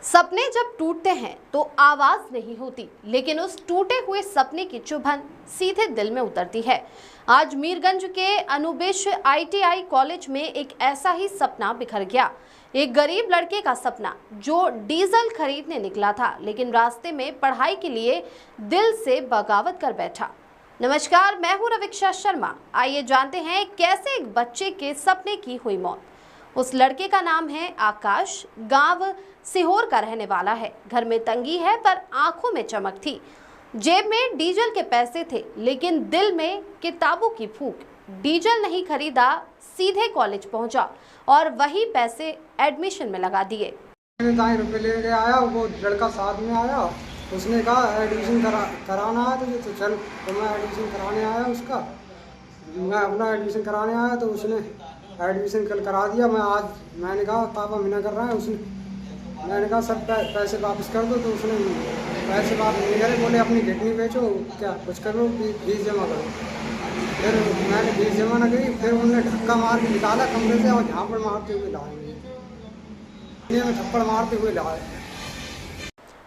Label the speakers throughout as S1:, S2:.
S1: सपने जब टूटते हैं तो आवाज नहीं होती, लेकिन उस टूटे हुए सपने की चुभन सीधे दिल में उतरती है। आज मीरगंज के अनुबिश ITI कॉलेज में एक ऐसा ही सपना बिखर गया। एक गरीब लड़के का सपना जो डीजल खरीदने निकला था, लेकिन रास्ते में पढ़ाई के लिए दिल से बगावत कर बैठा। नमस्कार, मैं हूं रविक्षा शर्मा। आइए जानते हैं कैसे एक बच्चे के सपने की हुई मौत। उस लड़के का नाम है आकाश, गांव सीहोर का रहने वाला है। घर में तंगी है पर आंखों में चमक थी। जेब में डीजल के पैसे थे, लेकिन दिल में किताबों की भूख। डीजल नहीं खरीदा, सीधे कॉलेज पहुंचा और वही पैसे एडमिशन में लगा दिए।
S2: ₹10 लेके आया, वो लड़का साथ में आया। उसने कहा एडमिशन कराना है तुझे तो चल। तो मैं एडमिशन कराने आया उसका। मैं अपना एडमिशन कराने आया तो उसने एडमिशन कल करा दिया। मैंने कहा पापा मना कर रहा है। मैंने कहा सब पैसे वापस कर दो। तो उसने पैसे वापस नहीं करे, बोले अपनी किडनी बेचो, क्या कुछ करो, फीस जमा करो। फिर मैंने फीस जमा न करी। फिर उन्होंने धक्का मार के निकाला कमरे से और झापड़ मारते हुए लाए, में थप्पड़ मारते हुए लाए।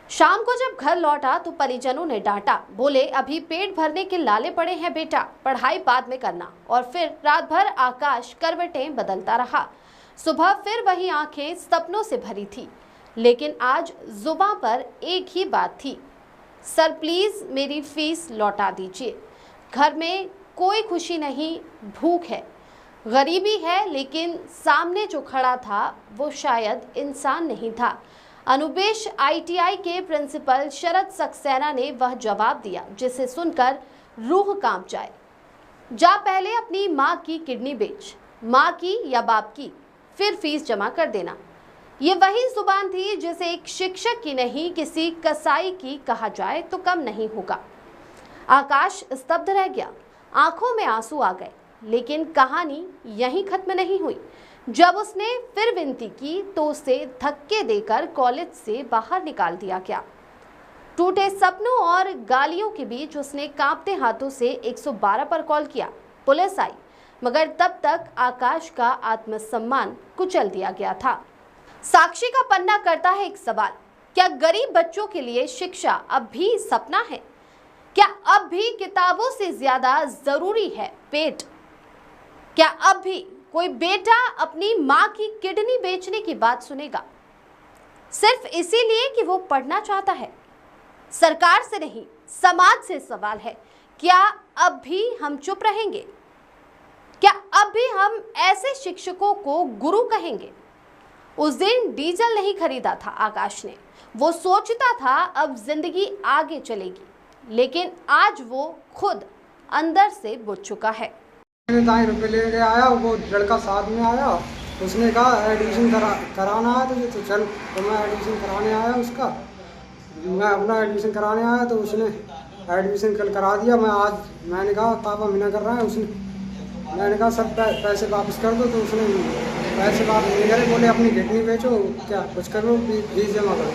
S1: शाम को जब घर लौटा तो परिजनों ने डांटा। बोले अभी पेट भरने के लाले पड़े हैं बेटा, पढ़ाई बाद में करना। और फिर रात भर आकाश करवटें बदलता रहा। सुबह फिर वही आंखें सपनों से भरी थी, लेकिन आज जुबां पर एक ही बात थी, सर प्लीज मेरी फीस लौटा दीजिए। घर में कोई खुशी नहीं, भूख है, गरीबी है, लेकिन सामने जो खड़ा था वो शायद इंसान नहीं था। अनुबिश ITI के प्रिंसिपल शरद सक्सेना ने वह जवाब दिया जिसे सुनकर रूह कांप जाए। जा पहले अपनी माँ की किडनी बेच, माँ की या बाप की, फिर फीस जमा कर देना। ये वही जुबान थी जिसे एक शिक्षक की नहीं, किसी कसाई की कहा जाए तो कम नहीं होगा। आकाश स्तब्ध रह गया, आंखों में आंसू आ गए। लेकिन कहानी यहीं खत्म नहीं हुई। जब उसने फिर विनती की तो उसे धक्के देकर कॉलेज से बाहर निकाल दिया गया। टूटे सपनों और गालियों के बीच उसने कांपते हाथों से 112 पर कॉल किया। पुलिस आई, मगर तब तक आकाश का आत्मसम्मान कुचल दिया गया था। साक्षी का पन्ना करता है एक सवाल, क्या गरीब बच्चों के लिए शिक्षा अब भी सपना है? क्या अब भी किताबों से ज्यादा जरूरी है पेट? क्या अब भी कोई बेटा अपनी माँ की किडनी बेचने की बात सुनेगा सिर्फ इसीलिए कि वो पढ़ना चाहता है? सरकार से नहीं, समाज से सवाल है, क्या अब भी हम चुप रहेंगे? क्या अब भी हम ऐसे शिक्षकों को गुरु कहेंगे? उस दिन डीजल नहीं खरीदा था आकाश ने। वो सोचता था अब जिंदगी आगे चलेगी, लेकिन आज वो खुद अंदर से बुझ चुका है।
S2: ₹10 लेके आया, वो लड़का साथ में आया। उसने कहा एडमिशन कराना है तुझे तो चल। तो मैं एडमिशन कराने आया उसका। मैं अपना एडमिशन कराने आया तो उसने एडमिशन कल करा दिया। मैंने कहा पापा मना कर रहा है। मैंने कहा सब पैसे वापस कर दो। तो उसने पैसे वापस नहीं करे, बोले अपनी किडनी बेचो, क्या कुछ करो, फीस जमा करो।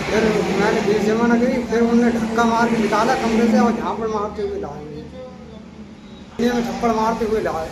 S2: फिर मैंने फीस जमा न करी। फिर उन्होंने धक्का मार के निकाला कमरे से और झापड़ मारते हुए लाए, में थप्पड़ मारते हुए लाए।